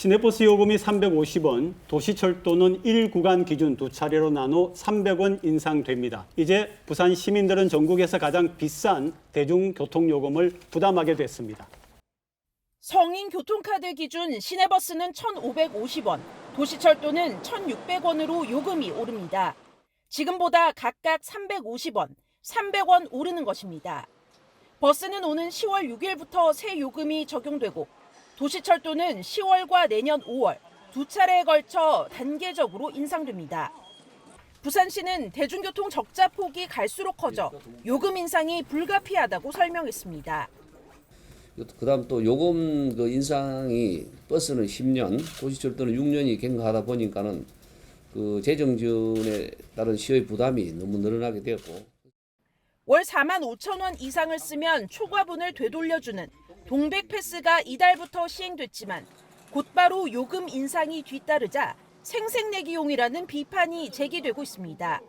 시내버스 요금이 350원, 도시철도는 1구간 기준 2차례로 나눠 300원 인상됩니다. 이제 부산 시민들은 전국에서 가장 비싼 대중교통요금을 부담하게 됐습니다. 성인 교통카드 기준 시내버스는 1,550원, 도시철도는 1,600원으로 요금이 오릅니다. 지금보다 각각 350원, 300원 오르는 것입니다. 버스는 오는 10월 6일부터 새 요금이 적용되고 도시철도는 10월과 내년 5월 두 차례에 걸쳐 단계적으로 인상됩니다. 부산시는 대중교통 적자 폭이 갈수록 커져 요금 인상이 불가피하다고 설명했습니다. 그다음 또 요금 인상이 버스는 10년, 도시철도는 6년이 경과하다 보니까는 그 재정 지원에 따른 시의 부담이 너무 늘어나게 되었고. 월 45,000원 이상을 쓰면 초과분을 되돌려주는 동백패스가 이달부터 시행됐지만 곧바로 요금 인상이 뒤따르자 생색내기용이라는 비판이 제기되고 있습니다.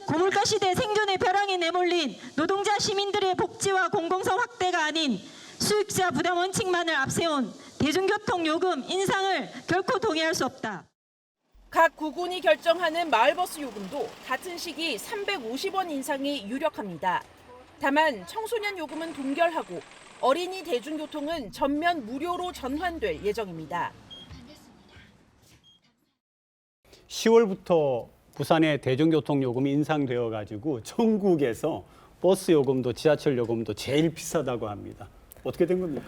고물가 시대 생존의 벼랑에 내몰린 노동자 시민들의 복지와 공공성 확대가 아닌 수익자 부담 원칙만을 앞세운 대중교통 요금 인상을 결코 동의할 수 없다. 각 구군이 결정하는 마을버스 요금도 같은 시기 350원 인상이 유력합니다. 다만 청소년 요금은 동결하고 어린이 대중교통은 전면 무료로 전환될 예정입니다. 10월부터 부산의 대중교통 요금이 인상되어 가지고 전국에서 버스 요금도 지하철 요금도 제일 비싸다고 합니다. 어떻게 된 겁니까?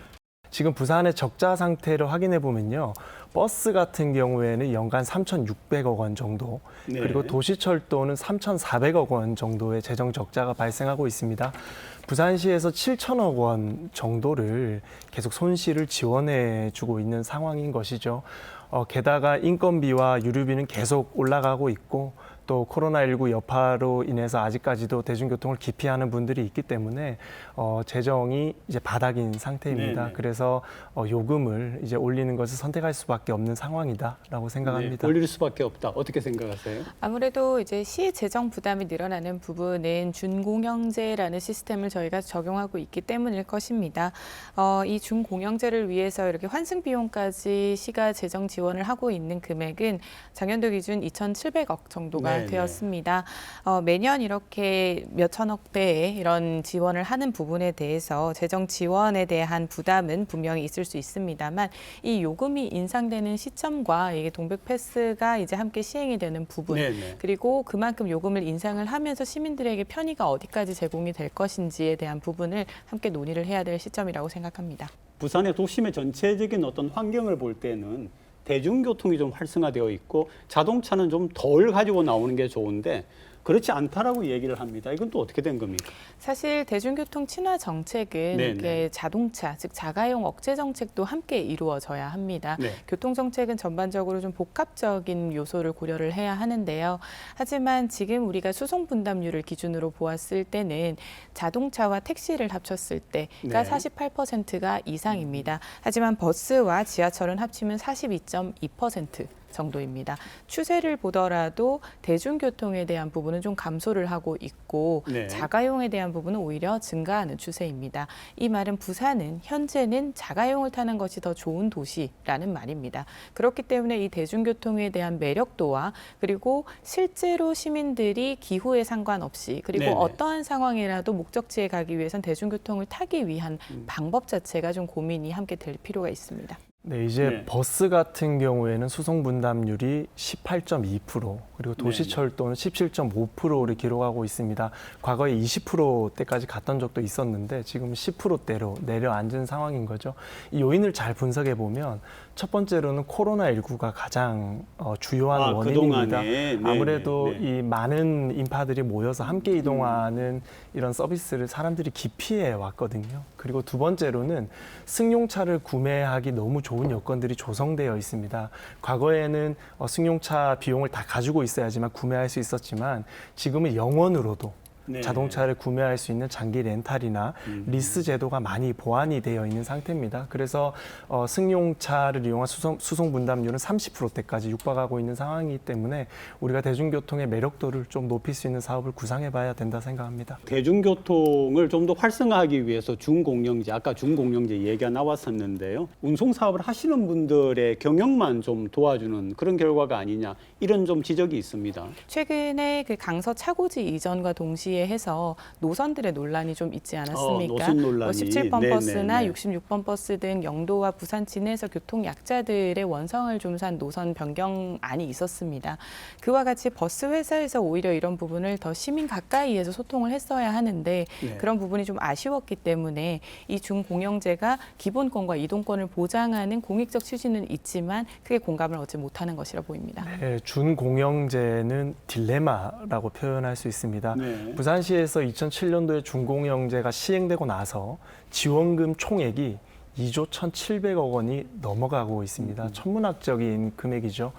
지금 부산의 적자 상태를 확인해 보면요. 버스 같은 경우에는 연간 3,600억 원 정도, 네. 그리고 도시철도는 3,400억 원 정도의 재정 적자가 발생하고 있습니다. 부산시에서 7천억 원 정도를 계속 손실을 지원해 주고 있는 상황인 것이죠. 게다가 인건비와 유류비는 계속 올라가고 있고 또 코로나19 여파로 인해서 아직까지도 대중교통을 기피하는 분들이 있기 때문에 재정이 이제 바닥인 상태입니다. 네네. 그래서 요금을 이제 올리는 것을 선택할 수밖에 없는 상황이다라고 생각합니다. 네, 올릴 수밖에 없다. 어떻게 생각하세요? 아무래도 이제 시 재정 부담이 늘어나는 부분은 준공영제라는 시스템을 저희가 적용하고 있기 때문일 것입니다. 이 준공영제를 위해서 이렇게 환승 비용까지 시가 재정 지원을 하고 있는 금액은 작년도 기준 2,700억 정도가 네네. 되었습니다. 매년 이렇게 몇천억 배의 이런 지원을 하는 부분에 대해서 재정 지원에 대한 부담은 분명히 있을 수 있습니다만 이 요금이 인상되는 시점과 이게 동백패스가 이제 함께 시행이 되는 부분 네네. 그리고 그만큼 요금을 인상을 하면서 시민들에게 편의가 어디까지 제공이 될 것인지에 대한 부분을 함께 논의를 해야 될 시점이라고 생각합니다. 부산의 도심의 전체적인 어떤 환경을 볼 때는 대중교통이 좀 활성화되어 있고 자동차는 좀 덜 가지고 나오는 게 좋은데 그렇지 않다라고 얘기를 합니다. 이건 또 어떻게 된 겁니까? 사실 대중교통 친화 정책은 네네. 이게 자동차, 즉 자가용 억제 정책도 함께 이루어져야 합니다. 네. 교통 정책은 전반적으로 좀 복합적인 요소를 고려를 해야 하는데요. 하지만 지금 우리가 수송 분담률을 기준으로 보았을 때는 자동차와 택시를 합쳤을 때가 네. 48%가 이상입니다. 하지만 버스와 지하철은 합치면 42.2% 정도입니다. 추세를 보더라도 대중교통에 대한 부분은 좀 감소를 하고 있고 네. 자가용에 대한 부분은 오히려 증가하는 추세입니다. 이 말은 부산은 현재는 자가용을 타는 것이 더 좋은 도시라는 말입니다. 그렇기 때문에 이 대중교통에 대한 매력도와 그리고 실제로 시민들이 기후에 상관없이 그리고 네네. 어떠한 상황이라도 목적지에 가기 위해선 대중교통을 타기 위한 방법 자체가 좀 고민이 함께 될 필요가 있습니다. 네, 이제 네. 버스 같은 경우에는 수송 분담률이 18.2%, 그리고 도시철도는 17.5%를 기록하고 있습니다. 과거에 20%대까지 갔던 적도 있었는데 지금 10%대로 내려앉은 상황인 거죠. 이 요인을 잘 분석해 보면 첫 번째로는 코로나19가 가장 주요한 원인입니다. 그동안에. 아무래도 네. 이 많은 인파들이 모여서 함께 이동하는 이런 서비스를 사람들이 기피해 왔거든요. 그리고 두 번째로는 승용차를 구매하기 너무 좋은 여건들이 조성되어 있습니다. 과거에는 승용차 비용을 다 가지고 있어야지만 구매할 수 있었지만 지금은 영원으로도 네. 자동차를 구매할 수 있는 장기 렌탈이나 리스 제도가 많이 보완이 되어 있는 상태입니다. 그래서 승용차를 이용한 수송 분담률은 30%대까지 육박하고 있는 상황이기 때문에 우리가 대중교통의 매력도를 좀 높일 수 있는 사업을 구상해봐야 된다 생각합니다. 대중교통을 좀 더 활성화하기 위해서 준공영제, 아까 준공영제 얘기가 나왔었는데요. 운송 사업을 하시는 분들의 경영만 좀 도와주는 그런 결과가 아니냐, 이런 좀 지적이 있습니다. 최근에 그 강서 차고지 이전과 동시에 해서 노선들의 논란이 좀 있지 않았습니까? 노선 논란이. 17번 네네네. 버스나 66번 버스 등 영도와 부산 진해에서 교통 약자들의 원성을 좀산 노선 변경안이 있었습니다. 그와 같이 버스 회사에서 오히려 이런 부분을 더 시민 가까이에서 소통을 했어야 하는데 네. 그런 부분이 좀 아쉬웠기 때문에 이 준공영제가 기본권과 이동권을 보장하는 공익적 취지는 있지만 크게 공감을 얻지 못하는 것이라 보입니다. 네, 준공영제는 딜레마라고 표현할 수 있습니다. 네. 부산시에서 2007년도에 준공영제가 시행되고 나서 지원금 총액이 2조 1,700억 원이 넘어가고 있습니다. 천문학적인 금액이죠.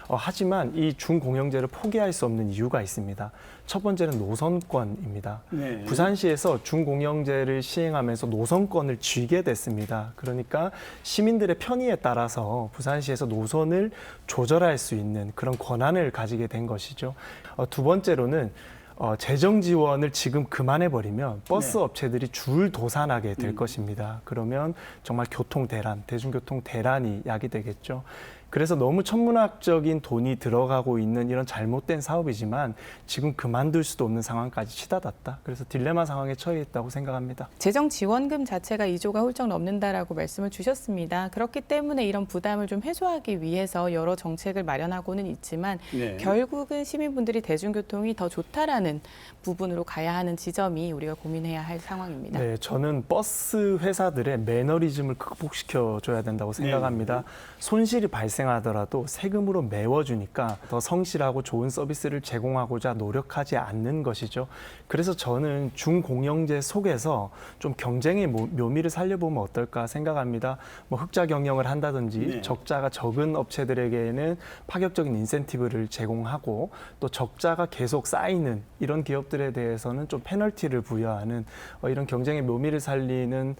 하지만 이 준공영제를 포기할 수 없는 이유가 있습니다. 첫 번째는 노선권입니다. 네. 부산시에서 준공영제를 시행하면서 노선권을 쥐게 됐습니다. 그러니까 시민들의 편의에 따라서 부산시에서 노선을 조절할 수 있는 그런 권한을 가지게 된 것이죠. 두 번째로는 재정 지원을 지금 그만해버리면 버스 네. 업체들이 줄도산하게 될 것입니다. 그러면 정말 교통 대란, 대중교통 대란이 야기되겠죠. 그래서 너무 천문학적인 돈이 들어가고 있는 이런 잘못된 사업이지만 지금 그만둘 수도 없는 상황까지 치닫았다. 그래서 딜레마 상황에 처해 있다고 생각합니다. 재정 지원금 자체가 2조가 훌쩍 넘는다라고 말씀을 주셨습니다. 그렇기 때문에 이런 부담을 좀 해소하기 위해서 여러 정책을 마련하고는 있지만 네. 결국은 시민분들이 대중교통이 더 좋다라는 부분으로 가야 하는 지점이 우리가 고민해야 할 상황입니다. 네, 저는 버스 회사들의 매너리즘을 극복시켜 줘야 된다고 생각합니다. 손실이 발생하더라도 세금으로 메워주니까 더 성실하고 좋은 서비스를 제공하고자 노력하지 않는 것이죠. 그래서 저는 준공영제 속에서 좀 경쟁의 묘미를 살려보면 어떨까 생각합니다. 뭐 흑자 경영을 한다든지 네. 적자가 적은 업체들에게는 파격적인 인센티브를 제공하고 또 적자가 계속 쌓이는 이런 기업들에 대해서는 좀 페널티를 부여하는 이런 경쟁의 묘미를 살리는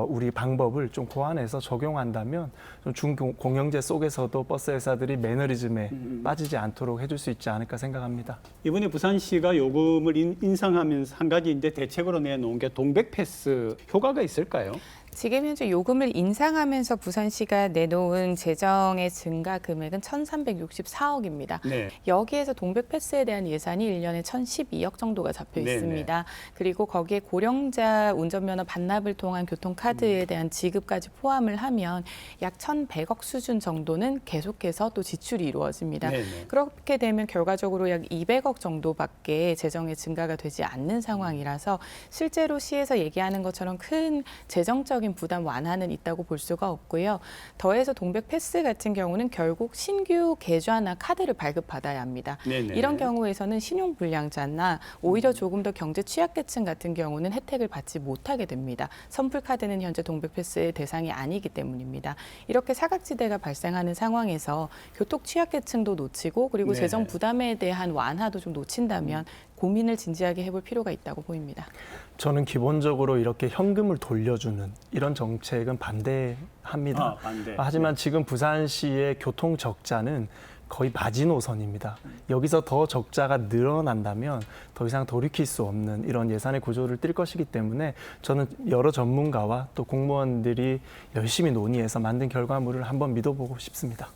우리 방법을 좀 고안해서 적용한다면 좀 준공영제 속에서도 버스 회사들이 매너리즘에 빠지지 않도록 해줄 수 있지 않을까 생각합니다. 이번에 부산시가 요금을 인상하면서 한 가지인데 대책으로 내놓은 게 동백패스 효과가 있을까요? 지금 현재 요금을 인상하면서 부산시가 내놓은 재정의 증가 금액은 1,364억입니다. 네. 여기에서 동백패스에 대한 예산이 1년에 1,012억 정도가 잡혀 네네. 있습니다. 그리고 거기에 고령자 운전면허 반납을 통한 교통카드에 대한 지급까지 포함을 하면 약 1,100억 수준 정도는 계속해서 또 지출이 이루어집니다. 네네. 그렇게 되면 결과적으로 약 200억 정도밖에 재정의 증가가 되지 않는 상황이라서 실제로 시에서 얘기하는 것처럼 큰 재정적 부담 완화는 있다고 볼 수가 없고요. 더해서 동백패스 같은 경우는 결국 신규 계좌나 카드를 발급받아야 합니다. 네네. 이런 경우에서는 신용불량자나 오히려 조금 더 경제 취약계층 같은 경우는 혜택을 받지 못하게 됩니다. 선불카드는 현재 동백패스의 대상이 아니기 때문입니다. 이렇게 사각지대가 발생하는 상황에서 교통 취약계층도 놓치고 그리고 네. 재정 부담에 대한 완화도 좀 놓친다면 고민을 진지하게 해볼 필요가 있다고 보입니다. 저는 기본적으로 이렇게 현금을 돌려주는 이런 정책은 반대합니다. 반대. 하지만 지금 부산시의 교통 적자는 거의 마지노선입니다. 여기서 더 적자가 늘어난다면 더 이상 돌이킬 수 없는 이런 예산의 구조를 띨 것이기 때문에 저는 여러 전문가와 또 공무원들이 열심히 논의해서 만든 결과물을 한번 믿어보고 싶습니다.